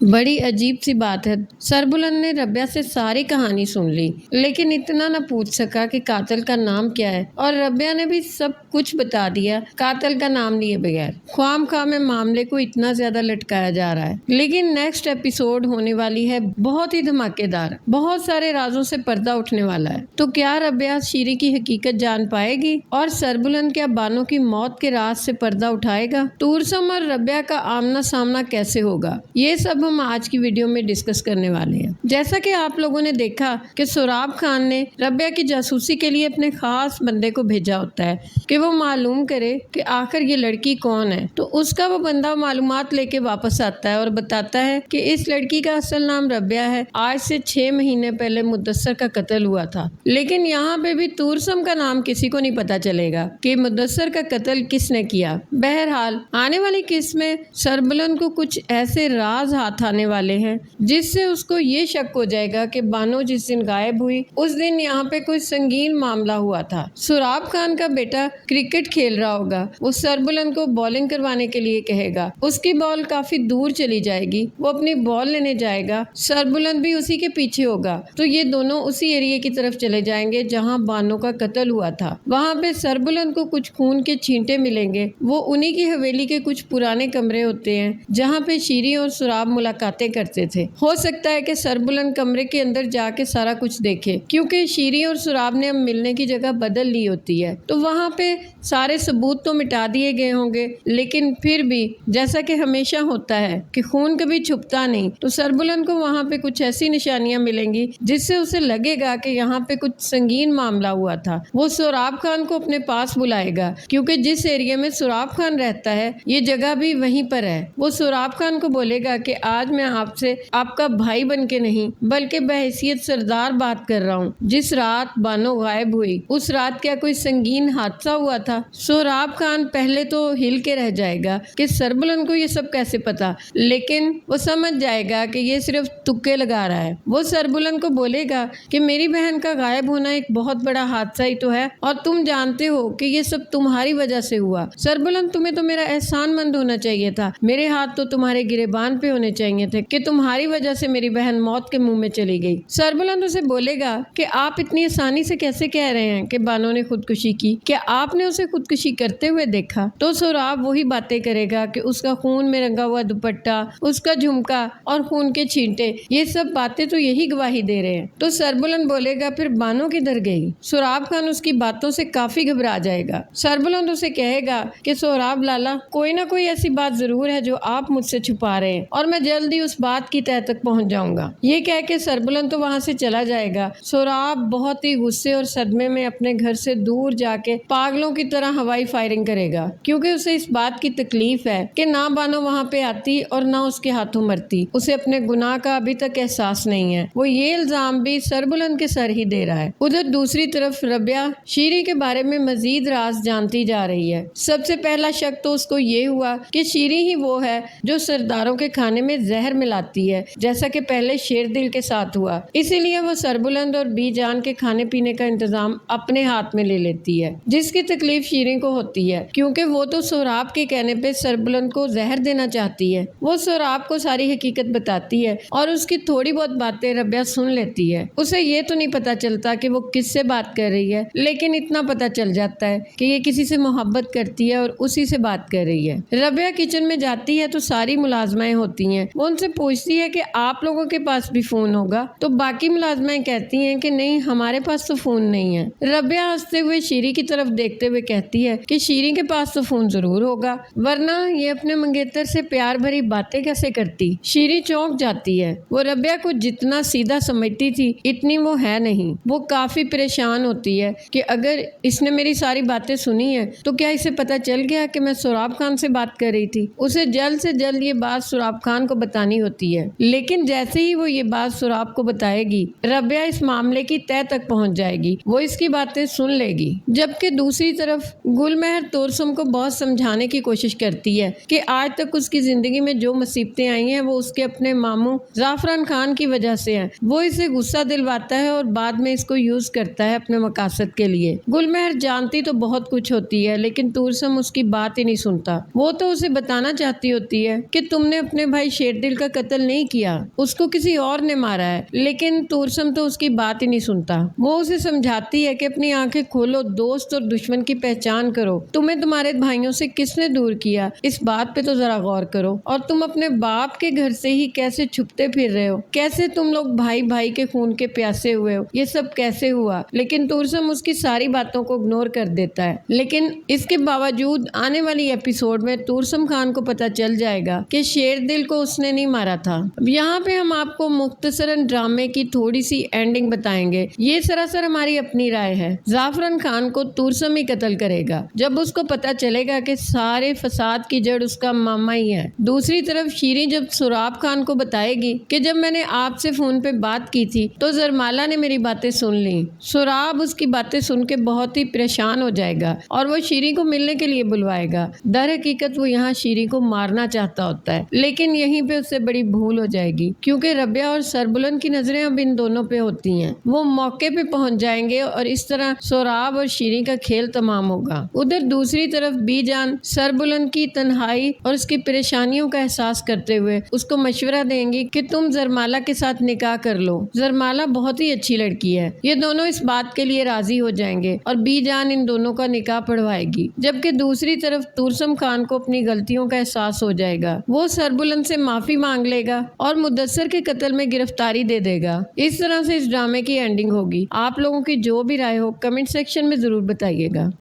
बड़ी अजीब सी बात है। सरबुलंद ने रबिया से सारी कहानी सुन ली, लेकिन इतना न पूछ सका कि कातिल का नाम क्या है, और रबिया ने भी सब कुछ बता दिया कातिल का नाम लिए बगैर। ख्वामखा में मामले को इतना ज्यादा लटकाया जा रहा है। लेकिन नेक्स्ट एपिसोड होने वाली है बहुत ही धमाकेदार, बहुत सारे राजों से पर्दा उठने वाला है। तो क्या रबिया शीरी की हकीकत जान पाएगी, और सरबुलंद क्या बानो की मौत के राज से पर्दा उठाएगा? टूरसम और रबिया का आमना सामना कैसे होगा, ये सब हम आज की वीडियो में डिस्कस करने वाले हैं। जैसा कि आप लोगों ने देखा कि सोराब खान ने रबिया की जासूसी के लिए अपने खास बंदे को भेजा होता है कि वो मालूम करे कि आखिर ये लड़की कौन है। तो उसका वो बंदा मालूमात लेके वापस आता है और बताता है कि इस लड़की का असल नाम रबिया है। आज से 6 महीने पहले मुद्दसर का कत्ल हुआ था, लेकिन यहाँ पे भी टूरसम का नाम किसी को नहीं पता चलेगा कि मुद्दसर का कत्ल किसने किया। बहरहाल आने वाली किस्त में सरबुलंद को कुछ ऐसे राज हाथ आने वाले हैं जिससे उसको ये शक हो जाएगा कि बानो जिस दिन गायब हुई उस दिन यहाँ पे कोई संगीन मामला हुआ था। सोराब खान का बेटा क्रिकेट खेल रहा होगा, वो सरबुलंद को बॉलिंग करवाने के लिए कहेगा। उसकी बॉल काफी दूर चली जाएगी, वो अपनी बॉल लेने जाएगा, सरबुलंद भी उसी के पीछे होगा। तो ये दोनों उसी एरिया की तरफ चले जाएंगे जहाँ बानो का कत्ल हुआ था। वहाँ पे सरबुलंद को कुछ खून के छींटे मिलेंगे। वो उन्हीं की हवेली के कुछ पुराने कमरे होते हैं जहाँ पे शीरी और सोराब मुलाकातें करते थे। हो सकता है कि सरबुलंद कमरे के अंदर जाके सारा कुछ देखे, क्योंकि शीरी और सोराब ने अब मिलने की जगह बदल ली होती है। तो वहाँ पे सारे सबूत तो मिटा दिए गए होंगे, लेकिन फिर भी जैसा कि हमेशा होता है कि खून कभी छुपता नहीं, तो सरबुलंद को वहाँ पे कुछ ऐसी निशानियां मिलेंगी जिससे उसे लगेगा कि यहाँ पे कुछ संगीन मामला हुआ था। वो सोराब खान को अपने पास बुलाएगा, क्योंकि जिस एरिया में सोराब खान रहता है ये जगह भी वहीं पर है। वो सोराब खान को बोलेगा कि आज मैं आपसे आपका भाई बन के नहीं बल्कि बहैसियत सरदार बात कर रहा हूँ। जिस रात बानो गायब हुई उस रात क्या कोई संगीन हादसा हुआ था? सोराब खान पहले तो हिल के रह जाएगा कि सरबुलंद को ये सब कैसे पता, लेकिन वो समझ जाएगा कि ये सिर्फ तुक्के लगा रहा है। वो सरबुलंद को बोलेगा कि मेरी बहन का गायब होना एक बहुत बड़ा हादसा ही तो है, और तुम जानते हो कि ये सब तुम्हारी वजह से हुआ। सरबुलंद तुम्हें तो मेरा एहसानमंद होना चाहिए था, मेरे हाथ तो तुम्हारे गिरेबान पे होने चाहिए थे कि तुम्हारी वजह से मेरी बहन मौत के मुंह में चली गई। सरबुलंद उसे बोलेगा कि आप इतनी आसानी से कैसे कह रहे हैं कि बानो ने खुदकुशी की? क्या आपने उसे खुदकुशी करते हुए देखा? तो सोराब वही बातें करेगा कि उसका खून में रंगा हुआ दुपट्टा, उसका झुमका और खून के छींटे, ये सब बातें तो यही गवाही दे रहे हैं। तो सरबुलंद बोलेगा फिर बानो किधर गई? सोराब खान उसकी बातों से काफी घबरा जाएगा। सरबुलंद उसे कहेगा कि सोराब लाला, कोई ना कोई ऐसी बात जरूर है जो आप मुझसे छुपा रहे हैं, और मैं जल्दी उस बात की तह तक पहुंच जाऊंगा। ये कह के सरबुलंद तो वहां से चला जाएगा। सोराब बहुत ही गुस्से और सदमे में अपने घर से दूर जाके पागलों की तरह हवाई फायरिंग करेगा, क्योंकि उसे इस बात की तकलीफ है कि ना बानो वहां पे आती और ना उसके हाथों मरती। उसे अपने गुनाह का अभी तक एहसास नहीं है। वो ये इल्जाम भी सरबुलंद के सर ही दे रहा है। उधर दूसरी तरफ रबिया शीरी के बारे में मजीद राज जानती जा रही है। सबसे पहला शक तो उसको ये हुआ कि शीरी ही वो है जो सरदारों के खाने में जहर मिलाती है, जैसा कि पहले शेरदिल के साथ हुआ। इसीलिए वो सरबुलंद और बीजान के खाने पीने का इंतजाम अपने हाथ में ले लेती है, जिसकी तकलीफ शीरी को होती है, क्योंकि वो तो सोराब के कहने पे सरबुलंद को जहर देना चाहती है। वो सोराब को सारी हकीकत बताती है और उसकी थोड़ी बहुत बातें रबिया सुन लेती है। उसे ये तो नहीं पता चलता कि वो किससे बात कर रही है, लेकिन इतना पता चल जाता है कि ये किसी से मोहब्बत करती है और उसी से बात कर रही है। रबिया किचन में जाती है तो सारी मुलाजमाएं होती हैं। वो उनसे पूछती है कि आप लोगों के पास भी फोन होगा? तो बाकी मुलाजमाएं कहती हैं कि नहीं, हमारे पास तो फोन नहीं है। रबिया हंसते हुए शीरी की तरफ देखते हुए कहती है कि शीरी के पास तो फोन जरूर होगा, वरना ये अपने मंगेतर से प्यार भरी बातें कैसे करती? शीरी चौंक जाती है। वो रबिया को जितना सीधा समझती थी इतनी वो है नहीं। वो काफी परेशान होती है कि अगर इसने मेरी सारी बातें सुनी है तो क्या इसे पता चल गया कि मैं सोराब खान से बात कर रही थी? उसे जल्द से जल्द ये बात सोराब खान को बतानी होती है, लेकिन जैसे ही वो ये बात सोराब को बताएगी रबिया इस मामले की तह तक पहुंच जाएगी। वो इसकी बातें सुन लेगी। जबकि दूसरी तरफ गुलमहर टूरसम को बहुत समझाने की कोशिश करती है कि आज तक उसकी जिंदगी में जो मुसीबतें आई हैं वो उसके अपने मामू जाफरान खान की वजह से हैं। वो इसे गुस्सा दिलवाता है और बाद में इसको यूज करता है अपने मकासद के लिए। गुलमहर जानती तो बहुत कुछ होती है, लेकिन टूरसम उसकी बात ही नहीं सुनता। वो तो उसे बताना चाहती होती है कि तुमने अपने भाई शेर शेरदिल का कत्ल नहीं किया, उसको किसी और ने मारा है। लेकिन तुरसम तो उसकी बात ही नहीं सुनता। वो उसे समझाती है कि अपनी आंखें खोलो, दोस्त और दुश्मन की पहचान करो। तुम्हें तुम्हारे भाइयों से किसने दूर किया, इस बात पे तो जरा गौर करो। और तुम अपने बाप के घर से ही कैसे छुपते फिर रहे हो, कैसे तुम लोग भाई भाई के खून के प्यासे हुए हो, ये सब कैसे हुआ। लेकिन तुरसम उसकी सारी बातों को इग्नोर कर देता है। लेकिन इसके बावजूद आने वाली एपिसोड में तुरसम खान को पता चल जाएगा कि शेरदिल को उसने नहीं मारा था। अब यहाँ पे हम आपको मुख्तसरन ड्रामे की थोड़ी सी एंडिंग बताएंगे। ये सरासर हमारी अपनी राय है। जाफरान खान को तुरसम ही कत्ल करेगा जब उसको पता चलेगा कि सारे फसाद की जड़ उसका मामा ही है। दूसरी तरफ शीरी जब सुराब खान को बताएगी कि जब मैंने आपसे फोन पे बात की थी तो जरमाला ने मेरी बातें सुन ली। सुराब उसकी बातें सुन के बहुत ही परेशान हो जाएगा और वो शीरी को मिलने के लिए बुलवाएगा। दर हकीकत वो यहाँ शीरी को मारना चाहता होता है, लेकिन यहीं पे उससे बड़ी भूल हो जाएगी क्योंकि रबिया और सरबुलन की नजरें अब इन दोनों पे होती हैं। वो मौके पे पहुंच जाएंगे और इस तरह सुराब और शीरी का खेल तमाम होगा। उधर दूसरी तरफ बीजान सरबुलन की तन्हाई और उसकी परेशानियों का एहसास करते हुए उसको मशवरा देंगी कि तुम जरमाला के साथ निकाह कर लो। जरमाला बहुत ही अच्छी लड़की है। ये दोनों इस बात के लिए राजी हो जाएंगे और बीजान इन दोनों का निकाह पढ़वाएगी। जबकि दूसरी तरफ तुरसम खान को अपनी गलतियों का एहसास हो जाएगा। वो सरबुलन से माफी मांग लेगा और मुदस्सर के कत्ल में गिरफ्तारी दे देगा। इस तरह से इस ड्रामे की एंडिंग होगी। आप लोगों की जो भी राय हो कमेंट सेक्शन में जरूर बताइएगा।